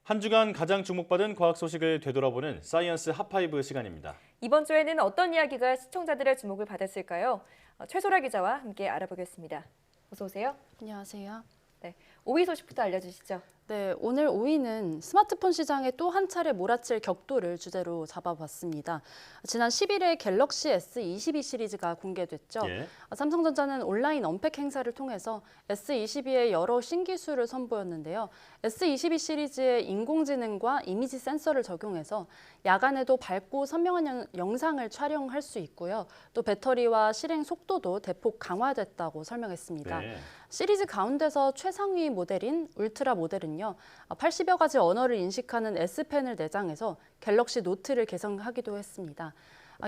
한 주간 가장 주목받은 과학 소식을 되돌아보는 사이언스 핫파이브 시간입니다. 이번 주에는 어떤 이야기가 시청자들의 주목을 받았을까요? 최소라 기자와 함께 알아보겠습니다. 어서 오세요. 안녕하세요. 네, 5위 소식부터 알려주시죠. 네, 오늘 5위는 스마트폰 시장에 또 한 차례 몰아칠 격돌을 주제로 잡아봤습니다. 지난 10일에 갤럭시 S22 시리즈가 공개됐죠. 예. 삼성전자는 온라인 언팩 행사를 통해서 S22의 여러 신기술을 선보였는데요. S22 시리즈의 인공지능과 이미지 센서를 적용해서 야간에도 밝고 선명한 영상을 촬영할 수 있고요. 또 배터리와 실행 속도도 대폭 강화됐다고 설명했습니다. 네. 시리즈 가운데서 최상위 모델인 울트라 모델은요, 80여 가지 언어를 인식하는 S펜을 내장해서 갤럭시 노트를 개성하기도 했습니다.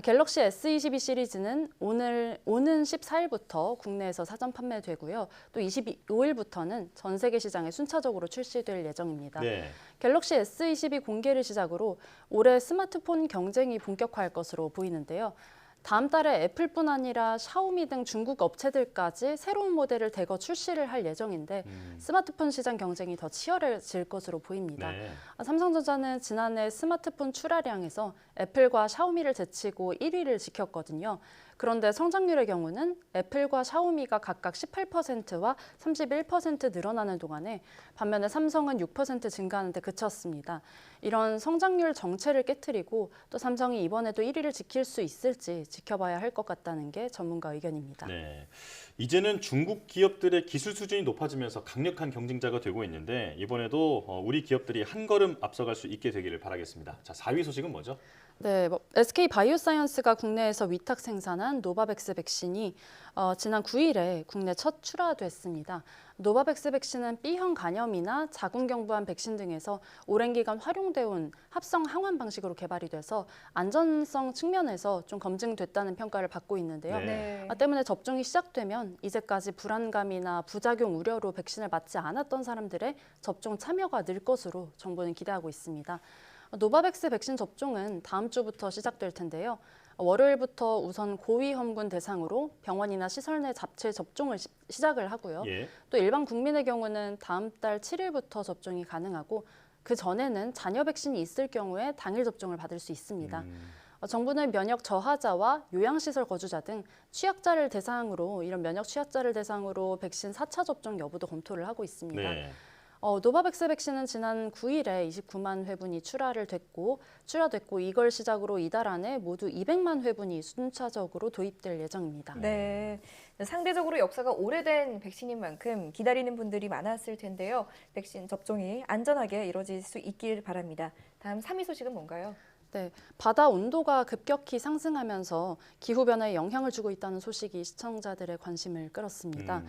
갤럭시 S22 시리즈는 오는 14일부터 국내에서 사전 판매되고요. 또 25일부터는 전 세계 시장에 순차적으로 출시될 예정입니다. 네. 갤럭시 S22 공개를 시작으로 올해 스마트폰 경쟁이 본격화할 것으로 보이는데요. 다음 달에 애플뿐 아니라 샤오미 등 중국 업체들까지 새로운 모델을 대거 출시를 할 예정인데 스마트폰 시장 경쟁이 더 치열해질 것으로 보입니다. 네. 삼성전자는 지난해 스마트폰 출하량에서 애플과 샤오미를 제치고 1위를 지켰거든요. 그런데 성장률의 경우는 애플과 샤오미가 각각 18%와 31% 늘어나는 동안에 반면에 삼성은 6% 증가하는 데 그쳤습니다. 이런 성장률 정체를 깨트리고 또 삼성이 이번에도 1위를 지킬 수 있을지 지켜봐야 할 것 같다는 게 전문가 의견입니다. 네. 이제는 중국 기업들의 기술 수준이 높아지면서 강력한 경쟁자가 되고 있는데 이번에도 우리 기업들이 한 걸음 앞서갈 수 있게 되기를 바라겠습니다. 자, 4위 소식은 뭐죠? 네, SK 바이오사이언스가 국내에서 위탁 생산한 노바백스 백신이 지난 9일에 국내 첫 출하됐습니다. 노바백스 백신은 B형 간염이나 자궁경부암 백신 등에서 오랜 기간 활용되어 온 합성 항원 방식으로 개발이 돼서 안전성 측면에서 좀 검증됐다는 평가를 받고 있는데요. 네. 때문에 접종이 시작되면 이제까지 불안감이나 부작용 우려로 백신을 맞지 않았던 사람들의 접종 참여가 늘 것으로 정부는 기대하고 있습니다. 노바백스 백신 접종은 다음 주부터 시작될 텐데요. 월요일부터 우선 고위험군 대상으로 병원이나 시설 내 잡체 접종을 시작을 하고요. 예. 또 일반 국민의 경우는 다음 달 7일부터 접종이 가능하고 그 전에는 자녀 백신이 있을 경우에 당일 접종을 받을 수 있습니다. 정부는 면역 저하자와 요양시설 거주자 등 취약자를 대상으로 이런 면역 취약자를 대상으로 백신 4차 접종 여부도 검토를 하고 있습니다. 네. 노바백스 백신은 지난 9일에 29만 회분이 출하됐고 이걸 시작으로 이달 안에 모두 200만 회분이 순차적으로 도입될 예정입니다. 네, 상대적으로 역사가 오래된 백신인 만큼 기다리는 분들이 많았을 텐데요. 백신 접종이 안전하게 이루어질 수 있길 바랍니다. 다음 3위 소식은 뭔가요? 네, 바다 온도가 급격히 상승하면서 기후변화에 영향을 주고 있다는 소식이 시청자들의 관심을 끌었습니다.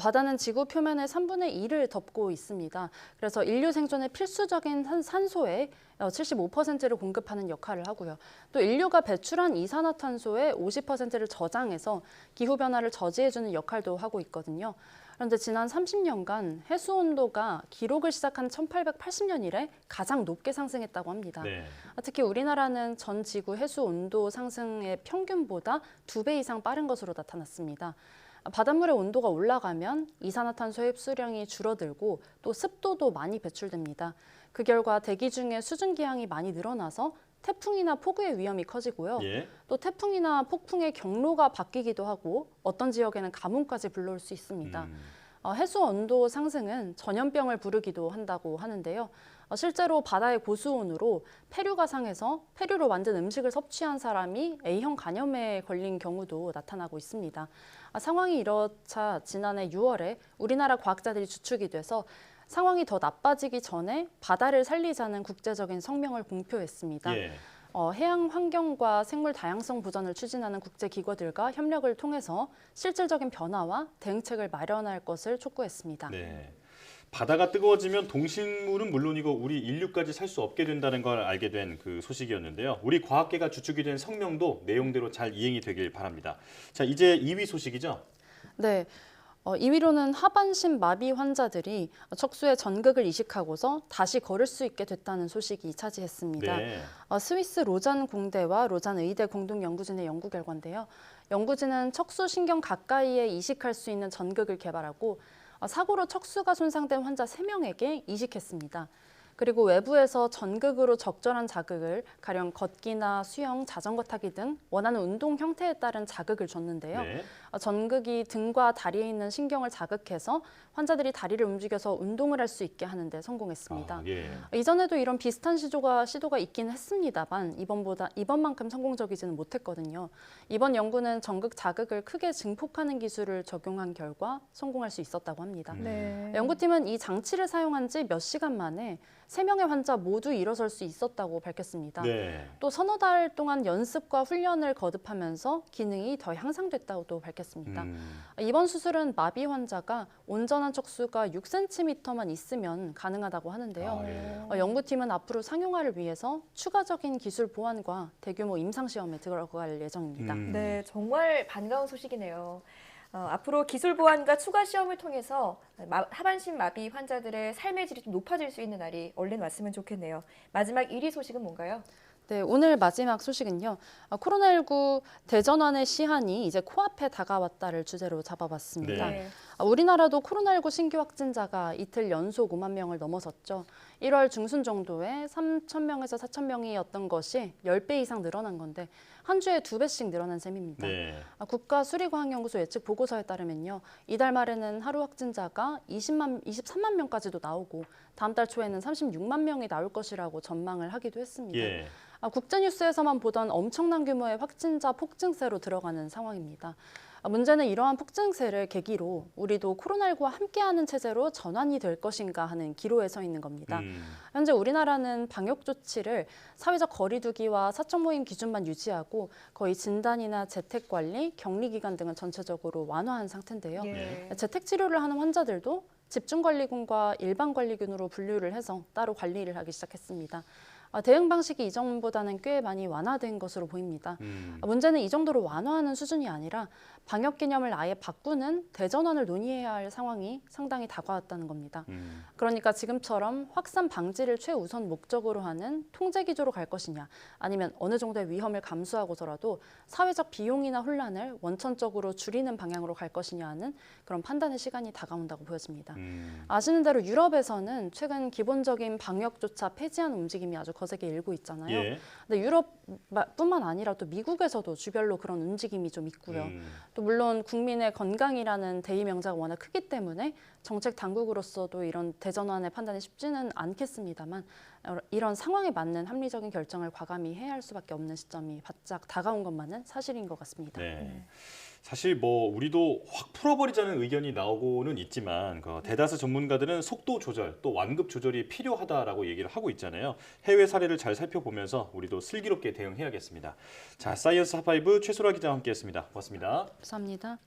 바다는 지구 표면의 3분의 2를 덮고 있습니다. 그래서 인류 생존에 필수적인 산소의 75%를 공급하는 역할을 하고요. 또 인류가 배출한 이산화탄소의 50%를 저장해서 기후변화를 저지해주는 역할도 하고 있거든요. 그런데 지난 30년간 해수 온도가 기록을 시작한 1880년 이래 가장 높게 상승했다고 합니다. 네. 특히 우리나라는 전 지구 해수 온도 상승의 평균보다 2배 이상 빠른 것으로 나타났습니다. 바닷물의 온도가 올라가면 이산화탄소 흡수량이 줄어들고 또 습도도 많이 배출됩니다. 그 결과 대기 중에 수증 기항이 많이 늘어나서 태풍이나 폭우의 위험이 커지고요. 예. 또 태풍이나 폭풍의 경로가 바뀌기도 하고 어떤 지역에는 가뭄까지 불러올 수 있습니다. 해수 온도 상승은 전염병을 부르기도 한다고 하는데요. 실제로 바다의 고수온으로 페류가 상해서 페류로 만든 음식을 섭취한 사람이 A형 간염에 걸린 경우도 나타나고 있습니다. 상황이 이렇자 지난해 6월에 우리나라 과학자들이 주축이 돼서 상황이 더 나빠지기 전에 바다를 살리자는 국제적인 성명을 공표했습니다. 예. 해양 환경과 생물 다양성 보전을 추진하는 국제기구들과 협력을 통해서 실질적인 변화와 대응책을 마련할 것을 촉구했습니다. 네. 바다가 뜨거워지면 동식물은 물론이고 우리 인류까지 살 수 없게 된다는 걸 알게 된 그 소식이었는데요. 우리 과학계가 주축이 된 성명도 내용대로 잘 이행이 되길 바랍니다. 자, 이제 2위 소식이죠? 네. 2위로는 하반신 마비 환자들이 척수에 전극을 이식하고서 다시 걸을 수 있게 됐다는 소식이 차지했습니다. 네. 스위스 로잔 공대와 로잔 의대 공동 연구진의 연구 결과인데요. 연구진은 척수 신경 가까이에 이식할 수 있는 전극을 개발하고 사고로 척수가 손상된 환자 3명에게 이식했습니다. 그리고 외부에서 전극으로 적절한 자극을 가령 걷기나 수영, 자전거 타기 등 원하는 운동 형태에 따른 자극을 줬는데요. 네. 전극이 등과 다리에 있는 신경을 자극해서 환자들이 다리를 움직여서 운동을 할 수 있게 하는 데 성공했습니다. 아, 예. 이전에도 이런 비슷한 시도가 있긴 했습니다만 이번만큼 성공적이지는 못했거든요. 이번 연구는 전극 자극을 크게 증폭하는 기술을 적용한 결과 성공할 수 있었다고 합니다. 네. 연구팀은 이 장치를 사용한 지 몇 시간 만에 3명의 환자 모두 일어설 수 있었다고 밝혔습니다. 네. 또 서너 달 동안 연습과 훈련을 거듭하면서 기능이 더 향상됐다고도 밝혔습니다. 이번 수술은 마비 환자가 온전한 척수가 6cm만 있으면 가능하다고 하는데요. 아, 예. 연구팀은 앞으로 상용화를 위해서 추가적인 기술 보완과 대규모 임상시험에 들어갈 예정입니다. 네, 정말 반가운 소식이네요. 앞으로 기술 보완과 추가 시험을 통해서 하반신 마비 환자들의 삶의 질이 좀 높아질 수 있는 날이 얼른 왔으면 좋겠네요. 마지막 1위 소식은 뭔가요? 네, 오늘 마지막 소식은요. 코로나19 대전환의 시한이 이제 코앞에 다가왔다를 주제로 잡아봤습니다. 네. 우리나라도 코로나19 신규 확진자가 이틀 연속 5만 명을 넘어섰죠. 1월 중순 정도에 3,000명에서 4,000명이었던 것이 10배 이상 늘어난 건데 한 주에 2배씩 늘어난 셈입니다. 네. 국가수리과학연구소 예측 보고서에 따르면요. 이달 말에는 하루 확진자가 23만 명까지도 나오고 다음 달 초에는 36만 명이 나올 것이라고 전망을 하기도 했습니다. 예. 국제뉴스에서만 보던 엄청난 규모의 확진자 폭증세로 들어가는 상황입니다. 문제는 이러한 폭증세를 계기로 우리도 코로나19와 함께하는 체제로 전환이 될 것인가 하는 기로에 서 있는 겁니다. 현재 우리나라는 방역 조치를 사회적 거리 두기와 사적 모임 기준만 유지하고 거의 진단이나 재택 관리, 격리 기간 등은 전체적으로 완화한 상태인데요. 예. 재택 치료를 하는 환자들도 집중관리군과 일반관리군으로 분류를 해서 따로 관리를 하기 시작했습니다. 대응 방식이 이전보다는 꽤 많이 완화된 것으로 보입니다. 문제는 이 정도로 완화하는 수준이 아니라 방역 개념을 아예 바꾸는 대전환을 논의해야 할 상황이 상당히 다가왔다는 겁니다. 그러니까 지금처럼 확산 방지를 최우선 목적으로 하는 통제 기조로 갈 것이냐 아니면 어느 정도의 위험을 감수하고서라도 사회적 비용이나 혼란을 원천적으로 줄이는 방향으로 갈 것이냐 하는 그런 판단의 시간이 다가온다고 보여집니다. 아시는 대로 유럽에서는 최근 기본적인 방역조차 폐지하는 움직임이 아주 거세게 일고 있잖아요. 예. 근데 유럽뿐만 아니라 또 미국에서도 주별로 그런 움직임이 좀 있고요. 또 물론 국민의 건강이라는 대의 명자가 워낙 크기 때문에 정책 당국으로서도 이런 대전환의 판단이 쉽지는 않겠습니다만 이런 상황에 맞는 합리적인 결정을 과감히 해야 할 수밖에 없는 시점이 바짝 다가온 것만은 사실인 것 같습니다. 네. 사실 뭐 우리도 확 풀어버리자는 의견이 나오고는 있지만 대다수 전문가들은 속도 조절 또 완급 조절이 필요하다라고 얘기를 하고 있잖아요. 해외 사례를 잘 살펴보면서 우리도 슬기롭게 대응해야겠습니다. 자, 사이언스 핫파이브 최소라 기자와 함께했습니다. 고맙습니다. 감사합니다.